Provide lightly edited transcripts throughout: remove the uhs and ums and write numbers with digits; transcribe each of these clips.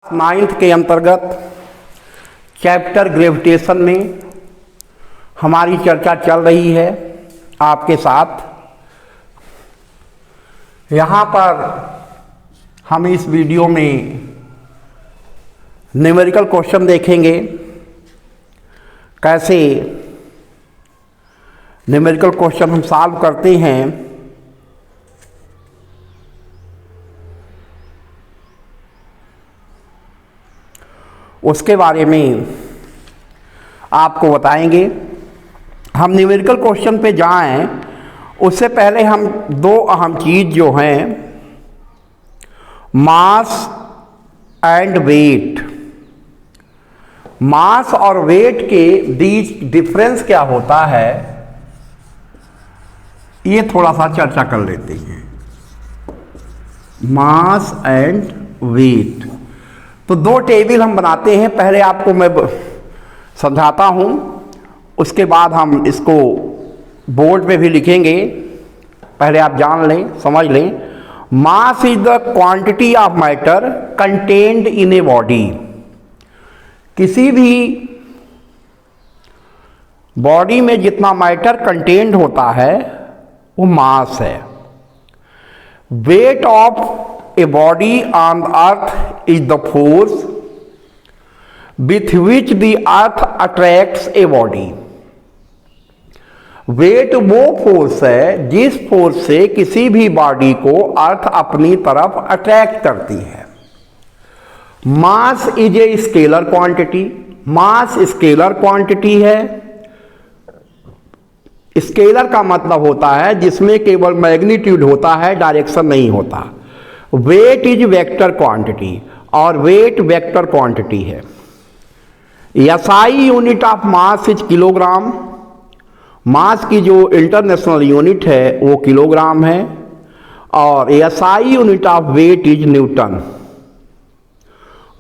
Ninth के अंतर्गत chapter gravitation में हमारी चर्चा चल रही है आपके साथ। यहाँ पर हम इस वीडियो में न्यूमेरिकल क्वेश्चन देखेंगे, कैसे न्यूमेरिकल क्वेश्चन हम सॉल्व करते हैं। उसके बारे में आपको बताएंगे। हम न्यूमेरिकल क्वेश्चन पे जाएं उससे पहले हम दो अहम चीज़ जो हैं, मास एंड वेट, मास और वेट के बीच डिफरेंस क्या होता है, ये थोड़ा सा चर्चा कर लेते हैं। मास एंड वेट, तो दो टेबल हम बनाते हैं। पहले आपको मैं समझाता हूँ, उसके बाद हम इसको बोर्ड पे भी लिखेंगे। पहले आप जान लें, समझ लें। Mass is the quantity of matter contained in a body. किसी भी बॉडी में जितना मैटर कंटेन्ड होता है वो मास है। Weight of a body on the earth is the force with which the earth attracts a body. Weight वो force है जिस फोर्स से किसी भी बॉडी को अर्थ अपनी तरफ अट्रैक्ट करती है। Mass is a scalar quantity, mass scalar quantity है। स्केलर का मतलब होता है जिसमें केवल मैग्नीट्यूड होता है, डायरेक्शन नहीं होता। वेट इज वेक्टर क्वांटिटी, और वेट वेक्टर क्वांटिटी है। SI unit of mass is kilogram. Mass की जो इंटरनेशनल यूनिट है वो किलोग्राम है, और SI unit of weight is newton.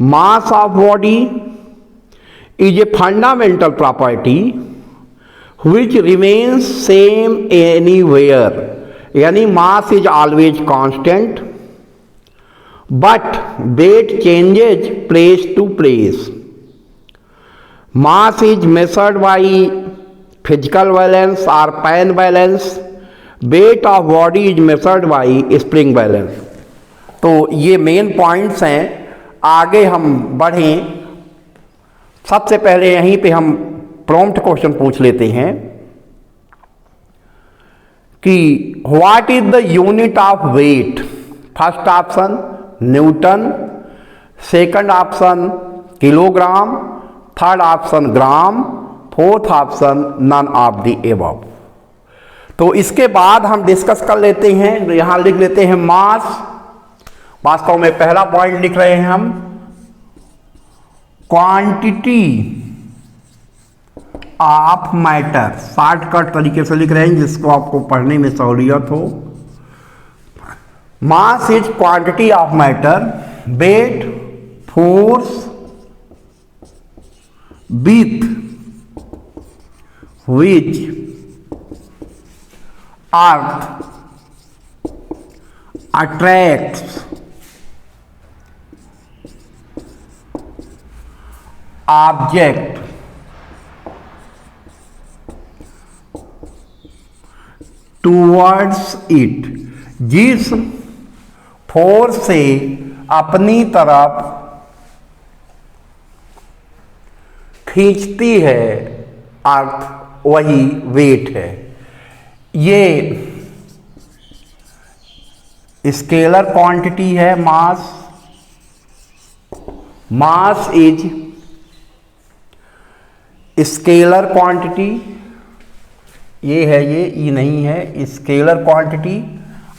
Mass of body is a fundamental property which remains same anywhere, यानी mass is always constant but weight changes place to place. Mass is measured by physical balance or pan balance. Weight of body is measured by spring balance. तो ये main points हैं। आगे हम बढ़ें, सबसे पहले यहीं पे हम प्रॉम्प्ट क्वेश्चन पूछ लेते हैं कि what is the unit of weight. First option newton, second option kilogram, third option gram, fourth option none of the above. तो इसके बाद हम डिस्कस कर लेते हैं। यहां लिख लेते हैं मास। वास्तव में पहला पॉइंट लिख रहे हैं हम, क्वांटिटी ऑफ मैटर। शॉर्टकट तरीके से लिख रहे हैं जिसको आपको पढ़ने में सहूलियत हो। मास is quantity of matter, weight force with which earth attracts object towards it. जिस फोर्स से अपनी तरफ खींचती है अर्थ, वही वेट है। ये स्केलर क्वांटिटी है मास। मास इज स्केलर क्वांटिटी, ये है, ये ई नहीं है, स्केलर क्वांटिटी।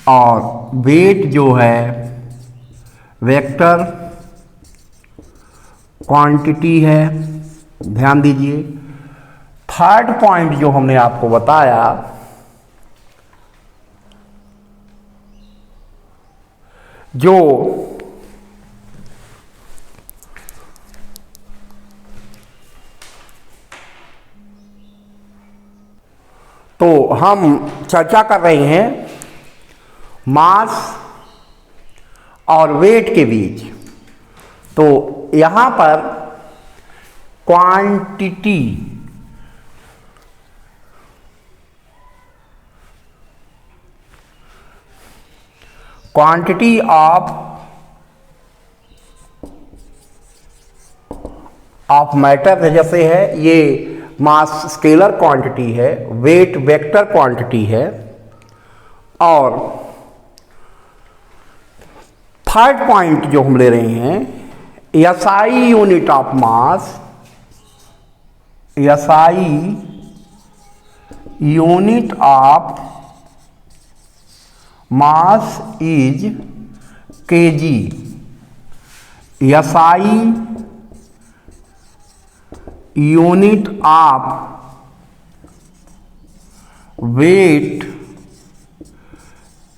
और वेट जो है वेक्टर क्वांटिटी है। ध्यान दीजिए, थर्ड पॉइंट जो हमने आपको बताया, जो तो हम चर्चा कर रहे हैं मास और वेट के बीच। तो यहां पर क्वांटिटी ऑफ मैटर जैसे है, ये मास स्केलर क्वांटिटी है, वेट वेक्टर क्वांटिटी है। और थर्ड पॉइंट जो हम ले रहे हैं, SI unit of mass, SI unit of mass is KG. SI unit of weight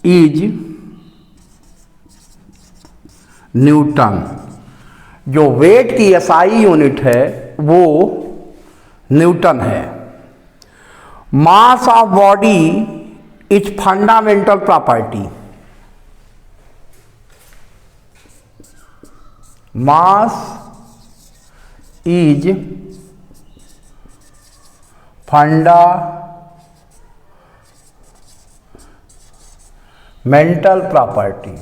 is newton. जो वेट की एसआई यूनिट है वो न्यूटन है। Mass of body is fundamental property. Mass is fundamental property.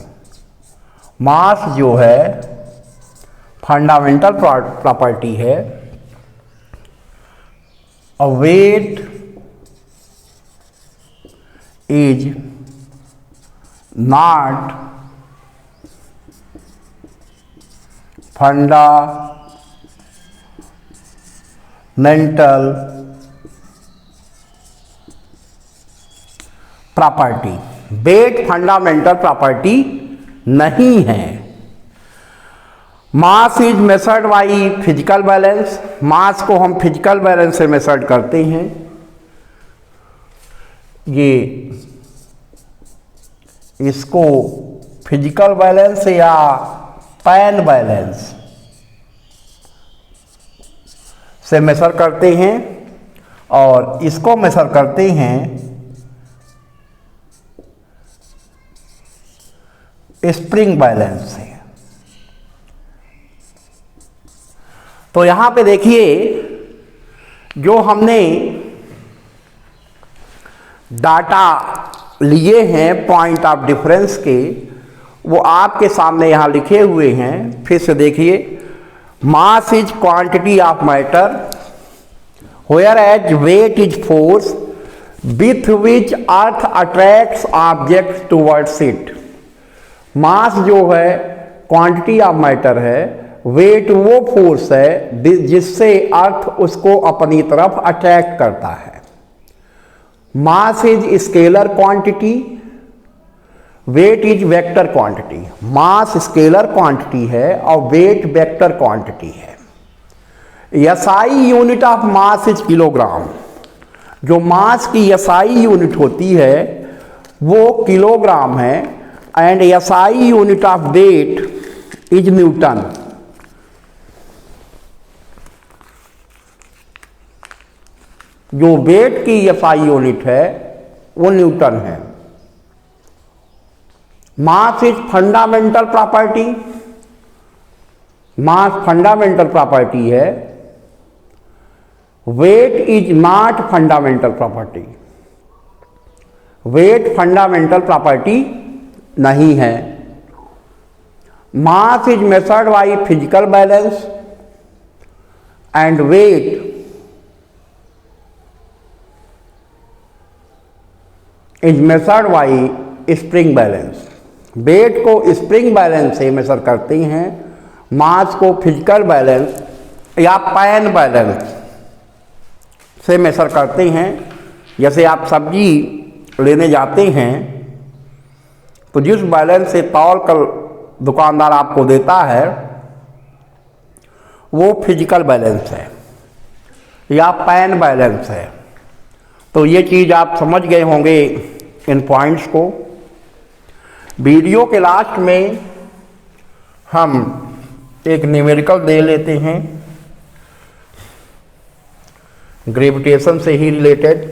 Mass जो है fundamental property है और weight is not fundamental property. Weight fundamental property नहीं है। Mass is measured by physical balance. Mass को हम फिजिकल बैलेंस से मेजर करते हैं। ये इसको फिजिकल बैलेंस या पैन बैलेंस से मेजर करते हैं और इसको मेजर करते हैं स्प्रिंग बैलेंस से। तो यहां पे देखिए, जो हमने डाटा लिए हैं पॉइंट ऑफ डिफरेंस के, वो आपके सामने यहां लिखे हुए हैं। फिर से देखिए, mass is quantity of matter whereas weight is force with which earth attracts object towards it. Mass जो है क्वांटिटी ऑफ मैटर है, वेट वो फोर्स है जिससे अर्थ उसको अपनी तरफ अट्रैक्ट करता है। Mass is scalar quantity, weight is vector quantity. Mass scalar quantity है और वेट वेक्टर क्वांटिटी है। SI unit of mass is kilogram. जो मास की एसआई यूनिट होती है वो किलोग्राम है। And SI unit of weight is newton. जो वेट की एसआई यूनिट है वो न्यूटन है। Mass is fundamental property. Mass fundamental property है, weight is not fundamental property. Weight fundamental property नहीं है। Mass is measured by physical balance and weight is measured by spring balance. Weight को spring balance से measure करते हैं, mass को physical balance या pan balance से मेजर करते हैं। जैसे आप सब्जी लेने जाते हैं तो जिस बैलेंस से तौल कर दुकानदार आपको देता है वो फिजिकल बैलेंस है या पैन बैलेंस है। तो ये चीज़ आप समझ गए होंगे इन पॉइंट्स को। वीडियो के लास्ट में हम एक न्यूमेरिकल दे लेते हैं ग्रेविटेशन से ही रिलेटेड।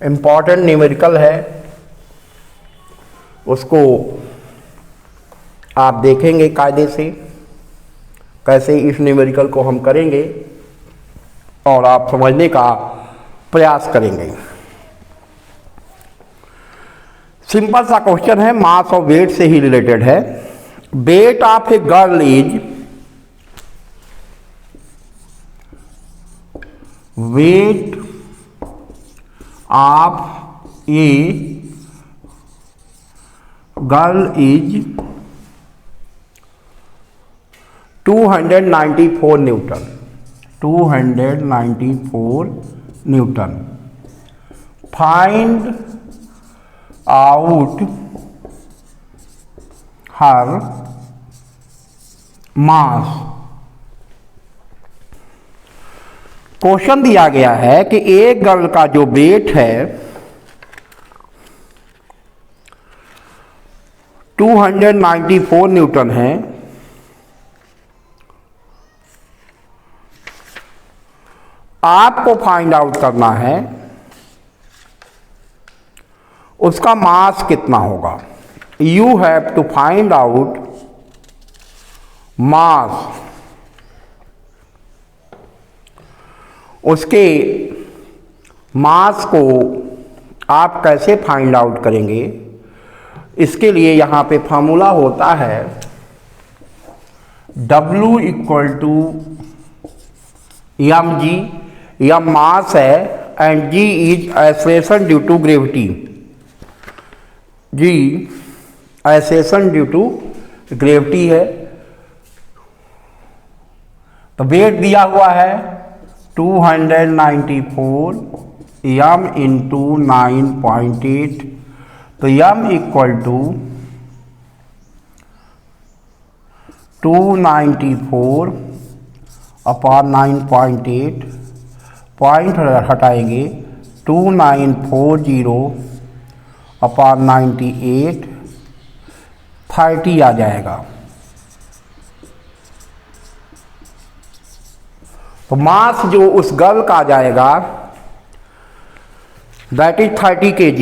इम्पॉर्टेंट न्यूमेरिकल है, उसको आप देखेंगे कायदे से कैसे इस न्यूमेरिकल को हम करेंगे और आप समझने का प्रयास करेंगे। सिंपल सा क्वेश्चन है, मास और वेट से ही रिलेटेड है। Weight of a girl is, weight of a girl is 294 Newton, 294 Newton. Find out her mass. Question दिया गया है कि एक गर्ल का जो वेट है 294 न्यूटन है, आपको फाइंड आउट करना है उसका मास कितना होगा। You have to find out mass, उसके मास को आप कैसे फाइंड आउट करेंगे। इसके लिए यहाँ पे फार्मूला होता है W equal to M G, M mass है and G is acceleration due to gravity, G acceleration due to gravity है। तो वेट दिया हुआ है 294 m इंटू 9.8, तो m equal to 294 upon 9.8, point हटाएंगे 2940 अपॉन 98, 30 आ जाएगा। तो मास जो उस गर्ल का आ जाएगा दैट इज 30 kg।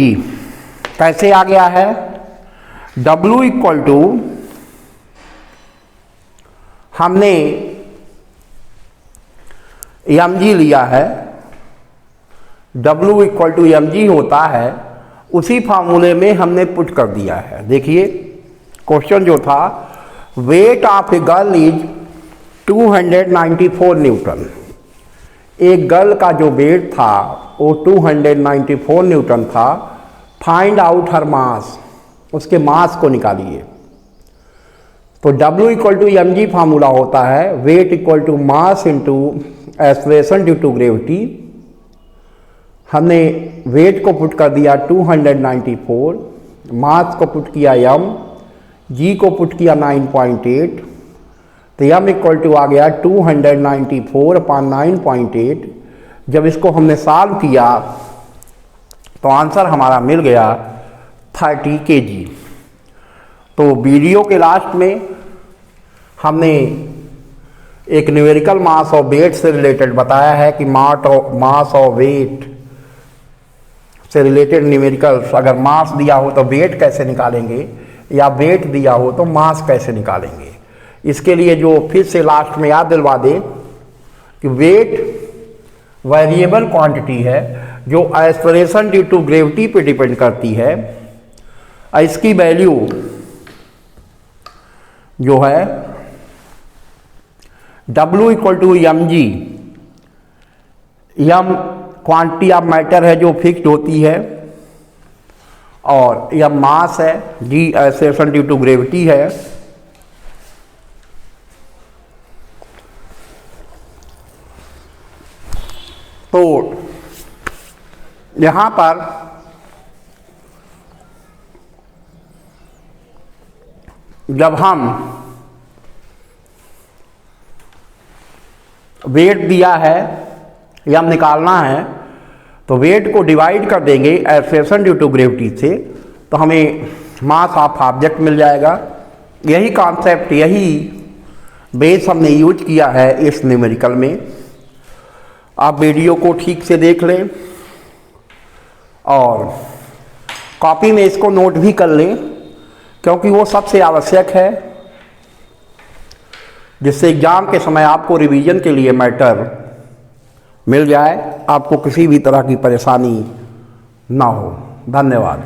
कैसे आ गया है, W इक्वल टू हमने mg लिया है, W इक्वल टू mg होता है, उसी फार्मूले में हमने पुट कर दिया है। देखिए क्वेश्चन जो था, weight of a girl is 294 Newton. एक गर्ल का जो वेट था वो 294 न्यूटन था। फाइंड आउट हर मास, उसके मास को निकालिए। तो W equal to M G formula होता है weight equal to mass into acceleration due to gravity. हमने वेट को पुट कर दिया 294, मास को पुट किया m, g को पुट किया 9.8, तो m इक्वल टू आ गया 294 अपॉन 9.8। जब इसको हमने सॉल्व किया तो आंसर हमारा मिल गया 30 kg। तो वीडियो के लास्ट में हमने एक न्यूमेरिकल मास और वेट से रिलेटेड बताया है कि मास और वेट से रिलेटेड न्यूमेरिकल्स, अगर मास दिया हो तो वेट कैसे निकालेंगे या वेट दिया हो तो मास कैसे निकालेंगे। इसके लिए जो फिर से लास्ट में याद दिलवा दें कि वेट वेरिएबल क्वांटिटी है जो एक्सेलरेशन ड्यू टू ग्रेविटी पे डिपेंड करती है। इसकी वैल्यू जो है W equal to M G, M quantity of matter है जो फिक्स्ड होती है और एम मास है, G acceleration due to gravity है। तो यहाँ पर जब हम वेट दिया है या हम निकालना है तो वेट को डिवाइड कर देंगे एक्सेलरेशन ड्यू टू ग्रेविटी से, तो हमें मास ऑफ ऑब्जेक्ट मिल जाएगा। यही कॉन्सेप्ट, यही बेस हमने यूज किया है इस न्यूमेरिकल में। आप वीडियो को ठीक से देख लें और कॉपी में इसको नोट भी कर लें, क्योंकि वो सबसे आवश्यक है। जिससे एग्ज़ाम के समय आपको रिवीजन के लिए मैटर मिल जाए, आपको किसी भी तरह की परेशानी ना हो। धन्यवाद।